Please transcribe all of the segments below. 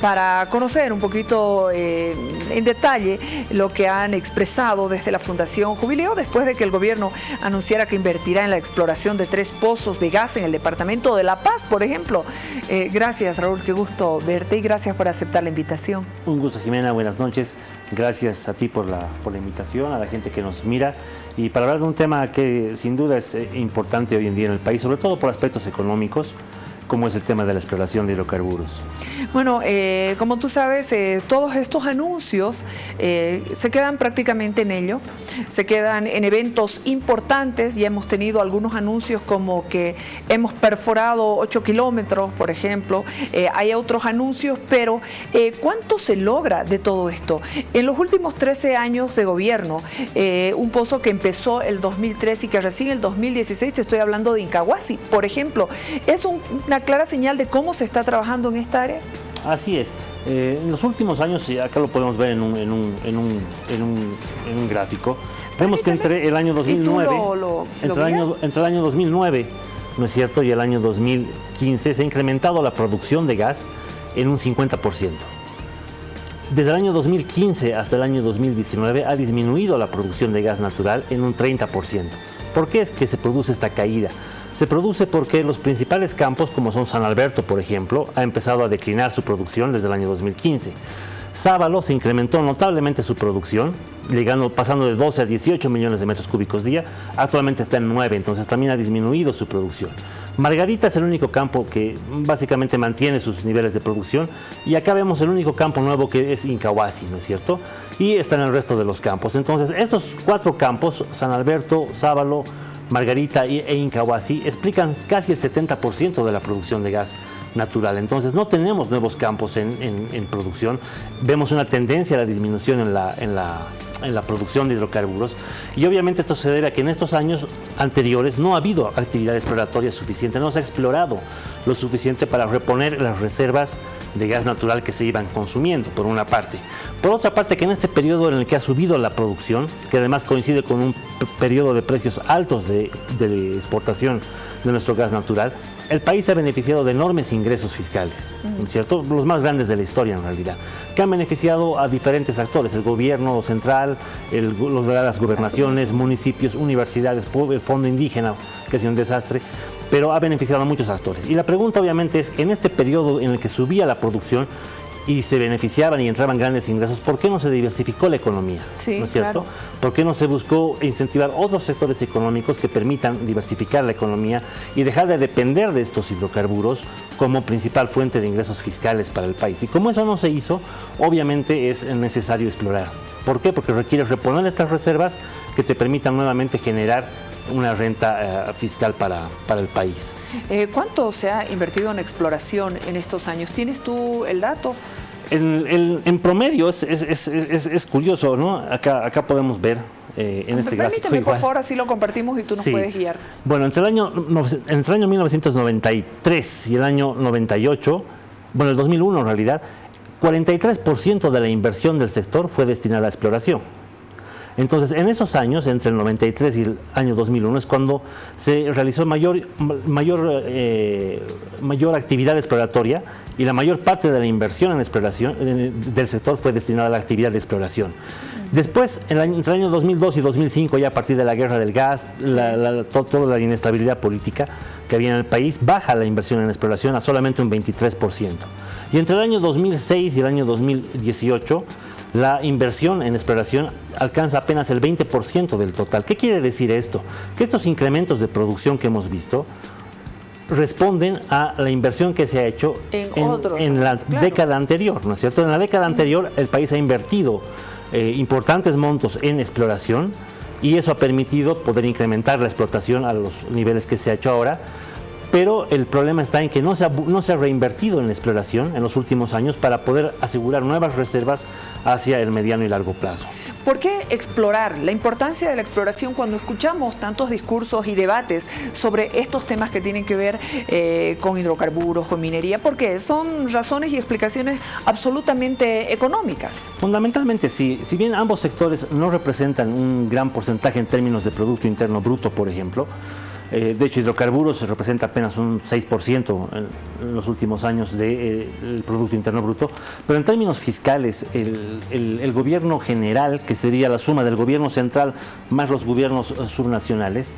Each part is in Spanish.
para conocer un poquito en detalle lo que han expresado desde la Fundación Jubileo después de que el gobierno anunciara que invertirá en la exploración de 3 pozos de gas en el departamento de La Paz, por ejemplo. Gracias, Raúl, qué gusto verte y gracias por aceptar la invitación. Un gusto, Jimena, buenas noches. Gracias a ti por la invitación, a la gente que nos mira y para hablar de un tema que sin duda es importante hoy en día en el país, sobre todo por aspectos económicos, como es el tema de la exploración de hidrocarburos. Bueno, como tú sabes, todos estos anuncios se quedan prácticamente en ello, se quedan en eventos importantes. Ya hemos tenido algunos anuncios como que hemos perforado 8 kilómetros, por ejemplo. Hay otros anuncios, pero ¿cuánto se logra de todo esto? En los últimos 13 años de gobierno, un pozo que empezó el 2003 y que recién el 2016, te estoy hablando de Incahuasi, por ejemplo, es una clara señal de cómo se está trabajando en esta área. Así es. En los últimos años, y acá lo podemos ver en un gráfico, vemos que entre el año 2009, entre el año 2009, ¿no es cierto?, y el año 2015 se ha incrementado la producción de gas en un 50%. Desde el año 2015 hasta el año 2019 ha disminuido la producción de gas natural en un 30%. ¿Por qué es que se produce esta caída? Se produce porque los principales campos, como son San Alberto, por ejemplo, ha empezado a declinar su producción desde el año 2015. Sábalo se incrementó notablemente su producción, pasando de 12 a 18 millones de metros cúbicos día, actualmente está en 9, entonces también ha disminuido su producción. Margarita es el único campo que básicamente mantiene sus niveles de producción y acá vemos el único campo nuevo que es Incahuasi, ¿no es cierto? Y están el resto de los campos. Entonces estos 4 campos, San Alberto, Sábalo, Margarita e Incahuasi, explican casi el 70% de la producción de gas natural. Entonces no tenemos nuevos campos en producción, vemos una tendencia a la disminución en la producción de hidrocarburos y obviamente esto se debe a que en estos años anteriores no ha habido actividad exploratoria suficiente, no se ha explorado lo suficiente para reponer las reservas de gas natural que se iban consumiendo, por una parte. Por otra parte, que en este periodo en el que ha subido la producción, que además coincide con un periodo de precios altos de exportación de nuestro gas natural, el país se ha beneficiado de enormes ingresos fiscales, ¿no es cierto?, los más grandes de la historia en realidad, que han beneficiado a diferentes actores, el gobierno central, las gobernaciones, municipios, universidades, el fondo indígena, que ha sido un desastre, pero ha beneficiado a muchos actores. Y la pregunta obviamente es, en este periodo en el que subía la producción y se beneficiaban y entraban grandes ingresos, ¿por qué no se diversificó la economía? Sí, ¿no es cierto? Claro. ¿Por qué no se buscó incentivar otros sectores económicos que permitan diversificar la economía y dejar de depender de estos hidrocarburos como principal fuente de ingresos fiscales para el país? Y como eso no se hizo, obviamente es necesario explorar. ¿Por qué? Porque requiere reponer estas reservas que te permitan nuevamente generar una renta fiscal para el país. ¿Cuánto se ha invertido en exploración en estos años? ¿Tienes tú el dato? En promedio es curioso, ¿no? Acá podemos ver en este gráfico. Permíteme, por favor, así lo compartimos y tú nos puedes guiar. Bueno, entre el año 1993 y el año 98, bueno, el 2001 en realidad, 43% de la inversión del sector fue destinada a exploración. Entonces, en esos años, entre el 93 y el año 2001, es cuando se realizó mayor actividad exploratoria y la mayor parte de la inversión en exploración del sector fue destinada a la actividad de exploración. Después, entre el año 2002 y 2005, ya a partir de la guerra del gas, toda la inestabilidad política que había en el país, baja la inversión en exploración a solamente un 23%. Y entre el año 2006 y el año 2018, la inversión en exploración alcanza apenas el 20% del total. ¿Qué quiere decir esto? Que estos incrementos de producción que hemos visto responden a la inversión que se ha hecho en la década anterior, ¿no es cierto? En la década anterior el país ha invertido importantes montos en exploración y eso ha permitido poder incrementar la explotación a los niveles que se ha hecho ahora. Pero el problema está en que no se ha reinvertido en la exploración en los últimos años para poder asegurar nuevas reservas hacia el mediano y largo plazo. ¿Por qué explorar? La importancia de la exploración cuando escuchamos tantos discursos y debates sobre estos temas que tienen que ver con hidrocarburos, con minería, porque son razones y explicaciones absolutamente económicas. Fundamentalmente sí, si bien ambos sectores no representan un gran porcentaje en términos de Producto Interno Bruto, por ejemplo, De hecho, hidrocarburos representa apenas un 6% en los últimos años del Producto Interno Bruto, pero en términos fiscales, el gobierno general, que sería la suma del gobierno central más los gobiernos subnacionales,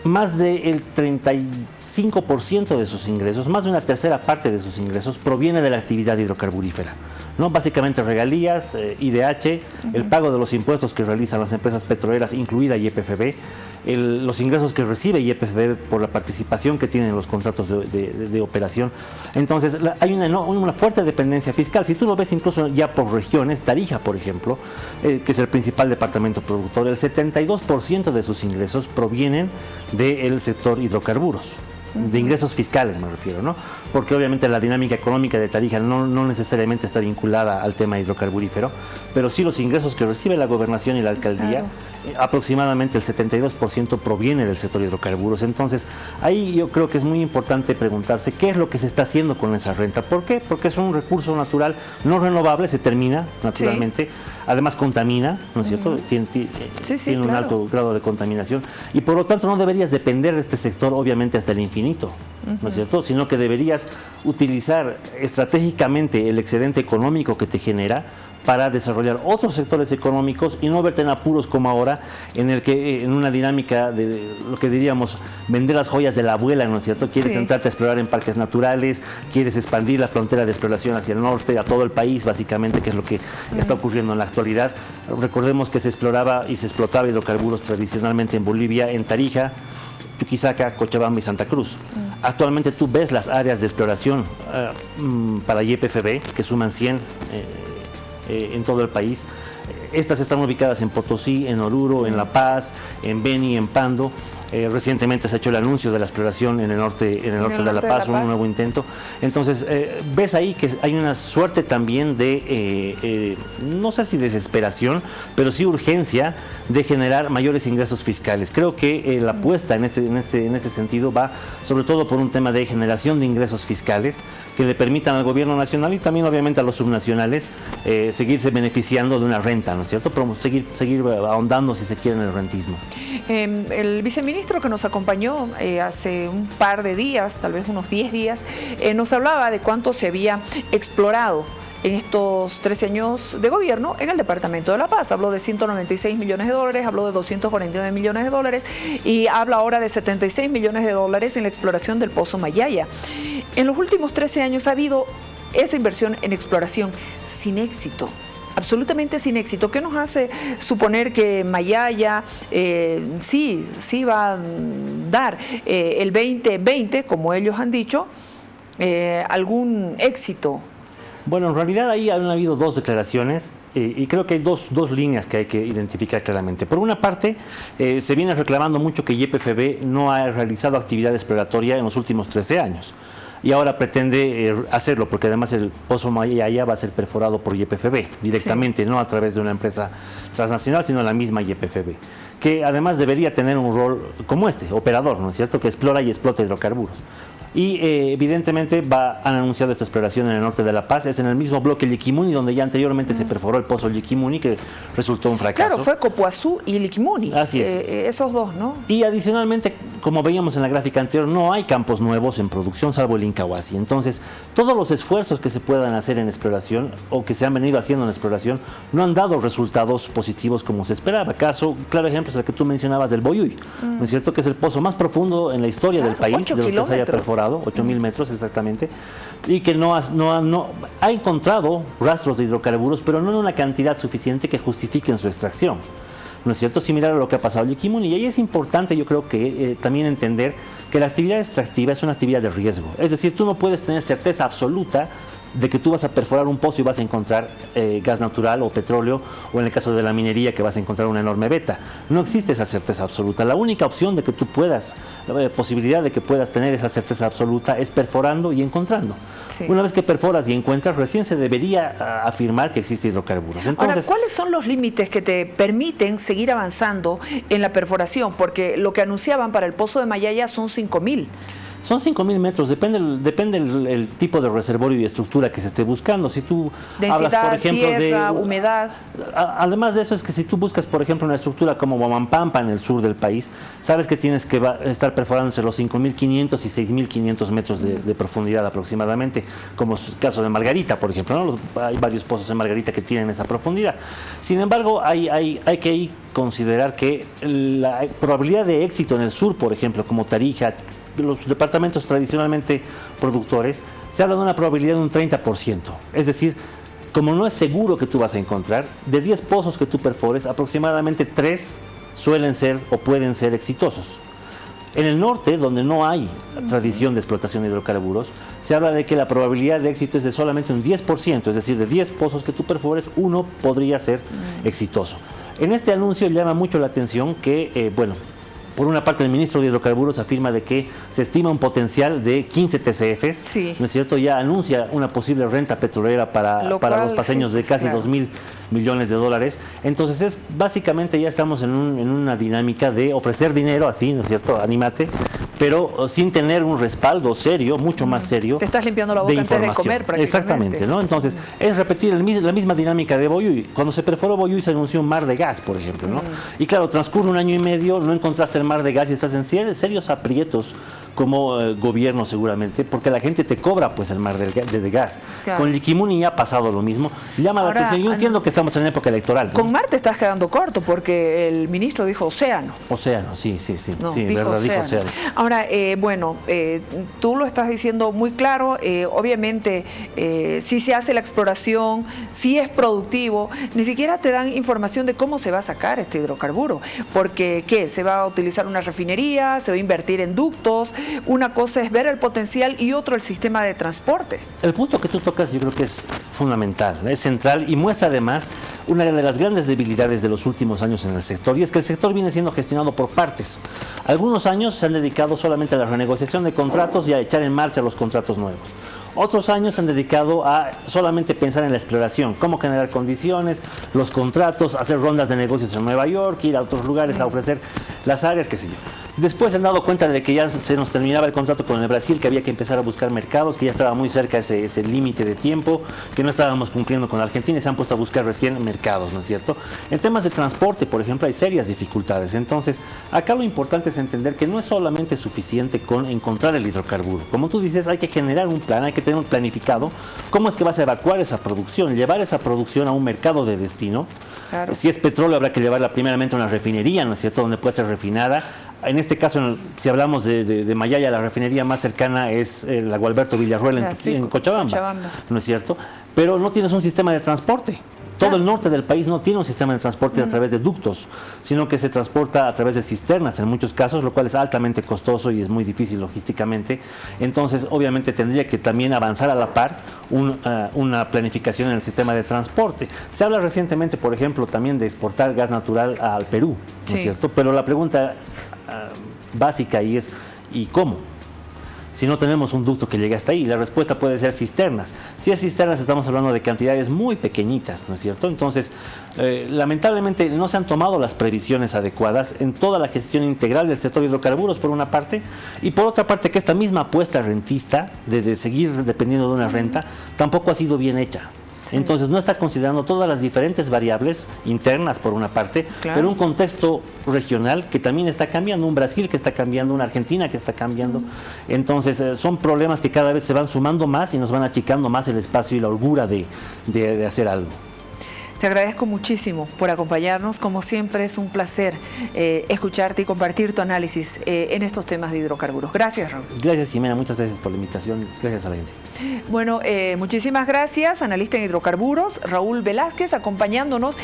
más del 35% de sus ingresos, más de una tercera parte de sus ingresos, proviene de la actividad hidrocarburífera, ¿no? Básicamente regalías, IDH, el pago de los impuestos que realizan las empresas petroleras, incluida YPFB, los ingresos que recibe YPFB por la participación que tienen en los contratos de operación. Entonces, hay una fuerte dependencia fiscal. Si tú lo ves incluso ya por regiones, Tarija, por ejemplo, que es el principal departamento productor, el 72% de sus ingresos provienen del sector hidrocarburos. De ingresos fiscales me refiero, ¿no? Porque obviamente la dinámica económica de Tarija no necesariamente está vinculada al tema hidrocarburífero, pero sí los ingresos que recibe la gobernación y la alcaldía, aproximadamente el 72% proviene del sector hidrocarburos. Entonces, ahí yo creo que es muy importante preguntarse qué es lo que se está haciendo con esa renta. ¿Por qué? Porque es un recurso natural no renovable, se termina naturalmente. Sí. Además contamina, ¿no es cierto? Tiene un alto grado de contaminación y por lo tanto no deberías depender de este sector obviamente hasta el infinito, ¿no es cierto? Sino que deberías utilizar estratégicamente el excedente económico que te genera para desarrollar otros sectores económicos y no verte en apuros como ahora, en el que en una dinámica de lo que diríamos vender las joyas de la abuela, ¿no es cierto? Quieres entrarte a explorar en parques naturales, quieres expandir la frontera de exploración hacia el norte, a todo el país básicamente, que es lo que está ocurriendo en la actualidad. Recordemos que se exploraba y se explotaba hidrocarburos tradicionalmente en Bolivia, en Tarija, Chuquisaca, Cochabamba y Santa Cruz. Actualmente tú ves las áreas de exploración para YPFB, que suman 100 en todo el país. Estas están ubicadas en Potosí, en Oruro, en La Paz, en Beni, en Pando. Recientemente se ha hecho el anuncio de la exploración en el norte de La Paz, un nuevo intento. Entonces, ves ahí que hay una suerte también de, no sé si desesperación, pero sí urgencia de generar mayores ingresos fiscales. Creo que la apuesta en este sentido va sobre todo por un tema de generación de ingresos fiscales que le permitan al gobierno nacional y también obviamente a los subnacionales seguirse beneficiando de una renta, ¿no es cierto? Pero seguir ahondando, si se quiere, en el rentismo. El viceministro que nos acompañó hace un par de días, tal vez unos 10 días, nos hablaba de cuánto se había explorado en estos 13 años de gobierno en el Departamento de La Paz. Habló de 196 millones de dólares, habló de 249 millones de dólares y habla ahora de 76 millones de dólares en la exploración del Pozo Mayaya. En los últimos 13 años ha habido esa inversión en exploración sin éxito. Absolutamente sin éxito. ¿Qué nos hace suponer que Mayaya sí va a dar el 2020, como ellos han dicho, algún éxito? Bueno, en realidad ahí han habido dos declaraciones y creo que hay dos líneas que hay que identificar claramente. Por una parte, se viene reclamando mucho que YPFB no ha realizado actividad exploratoria en los últimos 13 años. Y ahora pretende hacerlo, porque además el Pozo Mayaya va a ser perforado por YPFB directamente, no a través de una empresa transnacional, sino la misma YPFB, que además debería tener un rol como operador, ¿no es cierto?, que explora y explota hidrocarburos. Y evidentemente han anunciado esta exploración en el norte de La Paz, es en el mismo bloque Liquimuni, donde ya anteriormente se perforó el pozo Liquimuni, que resultó un fracaso. Claro, fue Copuazú y Liquimuni. Así es. Esos dos, ¿no? Y adicionalmente, como veíamos en la gráfica anterior, no hay campos nuevos en producción, salvo el Incahuasi. Entonces, todos los esfuerzos que se puedan hacer en exploración, o que se han venido haciendo en exploración, no han dado resultados positivos como se esperaba. Claro ejemplo es el que tú mencionabas del Boyuy, ¿no es cierto?, que es el pozo más profundo en la historia del país, de lo que se haya perforado. 8.000 metros exactamente, y que no ha encontrado rastros de hidrocarburos, pero no en una cantidad suficiente que justifiquen su extracción, ¿no es cierto? Similar a lo que ha pasado en Liquimuni. Y ahí es importante, yo creo que también entender que la actividad extractiva es una actividad de riesgo. Es decir, tú no puedes tener certeza absoluta de que tú vas a perforar un pozo y vas a encontrar gas natural o petróleo, o en el caso de la minería que vas a encontrar una enorme veta. No existe esa certeza absoluta. La única opción de que tú puedas, la posibilidad de que puedas tener esa certeza absoluta es perforando y encontrando. Sí. Una vez que perforas y encuentras, recién se debería afirmar que existe hidrocarburos. Entonces, ahora, ¿cuáles son los límites que te permiten seguir avanzando en la perforación? Porque lo que anunciaban para el Pozo de Mayaya son 5.000. Son 5.000 metros, depende el tipo de reservorio y estructura que se esté buscando. Si tú densidad, hablas, por ejemplo, tierra, humedad. Además de eso, es que si tú buscas, por ejemplo, una estructura como Huamampampa en el sur del país, sabes que tienes que estar perforando entre los 5.500 y 6.500 metros de profundidad aproximadamente, como es el caso de Margarita, por ejemplo, ¿no? Hay varios pozos en Margarita que tienen esa profundidad. Sin embargo, hay que considerar que la probabilidad de éxito en el sur, por ejemplo, como Tarija, los departamentos tradicionalmente productores, se habla de una probabilidad de un 30%. Es decir, como no es seguro que tú vas a encontrar, de 10 pozos que tú perfores, aproximadamente 3 suelen ser o pueden ser exitosos. En el norte, donde no hay tradición de explotación de hidrocarburos, se habla de que la probabilidad de éxito es de solamente un 10%, es decir, de 10 pozos que tú perfores, uno podría ser exitoso. En este anuncio llama mucho la atención que, por una parte el ministro de Hidrocarburos afirma de que se estima un potencial de 15 TCFs, sí. ¿No es cierto? Ya anuncia una posible renta petrolera para los paseños de casi claro. 2.000 millones de dólares. Entonces básicamente ya estamos en una dinámica de ofrecer dinero así, ¿no es cierto? Anímate, pero sin tener un respaldo serio, mucho más serio. Te estás limpiando la boca antes de comer prácticamente. Exactamente, ¿no? Entonces es repetir la misma dinámica de Boyuy. Cuando se perforó Boyuy se anunció un mar de gas, por ejemplo, ¿no? Y claro, transcurre un año y medio, no encontraste el mar de gas y estás en serios aprietos como gobierno seguramente, porque la gente te cobra pues el mar de gas. Claro. Con Liquimuni ha pasado lo mismo. Llama la atención. Yo entiendo que estamos en época electoral, ¿no? Con mar te estás quedando corto, porque el ministro dijo océano. Océano, sí. No, sí, dijo verdad, océano. Dijo océano. Ahora, tú lo estás diciendo muy claro, obviamente, si se hace la exploración, si es productivo, ni siquiera te dan información de cómo se va a sacar este hidrocarburo, porque ¿qué? ¿Se va a utilizar una refinería? ¿Se va a invertir en ductos? Una cosa es ver el potencial y otro el sistema de transporte. El punto que tú tocas yo creo que es fundamental, es central y muestra además una de las grandes debilidades de los últimos años en el sector, y es que el sector viene siendo gestionado por partes. Algunos años se han dedicado solamente a la renegociación de contratos y a echar en marcha los contratos nuevos. Otros años se han dedicado a solamente pensar en la exploración, cómo generar condiciones, los contratos, hacer rondas de negocios en Nueva York, ir a otros lugares a ofrecer las áreas, qué sé yo. Después se han dado cuenta de que ya se nos terminaba el contrato con el Brasil, que había que empezar a buscar mercados, que ya estaba muy cerca ese límite de tiempo, que no estábamos cumpliendo con Argentina y se han puesto a buscar recién mercados, ¿no es cierto? En temas de transporte, por ejemplo, hay serias dificultades. Entonces, acá lo importante es entender que no es solamente suficiente con encontrar el hidrocarburo. Como tú dices, hay que generar un plan, hay que tener un planificado. ¿Cómo es que vas a evacuar esa producción? Llevar esa producción a un mercado de destino. Claro. Si es petróleo, habrá que llevarla primeramente a una refinería, ¿no es cierto?, donde puede ser refinada. En este caso, si hablamos de Mayaya, la refinería más cercana es la Gualberto Villarruel en Cochabamba, ¿no es cierto? Pero no tienes un sistema de transporte. Todo el norte del país no tiene un sistema de transporte a través de ductos, sino que se transporta a través de cisternas en muchos casos, lo cual es altamente costoso y es muy difícil logísticamente. Entonces, obviamente, tendría que también avanzar a la par una planificación en el sistema de transporte. Se habla recientemente, por ejemplo, también de exportar gas natural al Perú, ¿no es cierto? Pero la pregunta básica ahí es, ¿y cómo? Si no tenemos un ducto que llegue hasta ahí, la respuesta puede ser cisternas. Si es cisternas, estamos hablando de cantidades muy pequeñitas, ¿no es cierto? Entonces, lamentablemente no se han tomado las previsiones adecuadas en toda la gestión integral del sector de hidrocarburos, por una parte, y por otra parte que esta misma apuesta rentista, de seguir dependiendo de una renta, tampoco ha sido bien hecha. Sí. Entonces no está considerando todas las diferentes variables internas por una parte, claro, pero un contexto regional que también está cambiando, un Brasil que está cambiando, una Argentina que está cambiando. Entonces son problemas que cada vez se van sumando más y nos van achicando más el espacio y la holgura de hacer algo. Te agradezco muchísimo por acompañarnos. Como siempre, es un placer escucharte y compartir tu análisis en estos temas de hidrocarburos. Gracias, Raúl. Gracias, Jimena. Muchas gracias por la invitación. Gracias a la gente. Bueno, muchísimas gracias, analista en hidrocarburos, Raúl Velázquez, acompañándonos.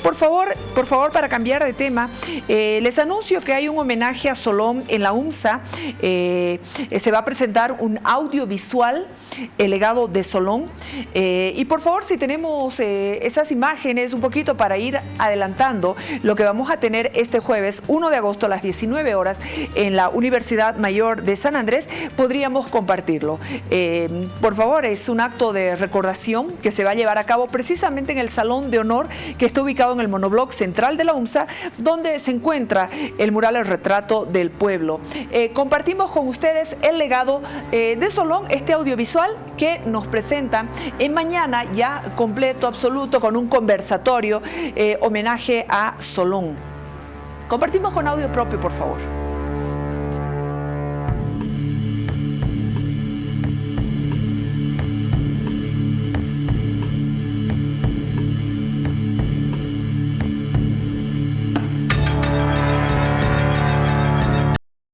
Por favor, para cambiar de tema, les anuncio que hay un homenaje a Solón en la UMSA. Se va a presentar un audiovisual, el legado de Solón. Y por favor, si tenemos esas imágenes, un poquito para ir adelantando lo que vamos a tener este jueves 1 de agosto a las 19 horas en la Universidad Mayor de San Andrés, podríamos compartirlo. por favor, es un acto de recordación que se va a llevar a cabo precisamente en el Salón de Honor que está ubicado en el monobloc central de la UMSA, donde se encuentra el mural El Retrato del Pueblo. Compartimos con ustedes el legado de Solón, este audiovisual que nos presenta en mañana ya completo, absoluto, con un conversatorio, homenaje a Solón. Compartimos con audio propio, por favor.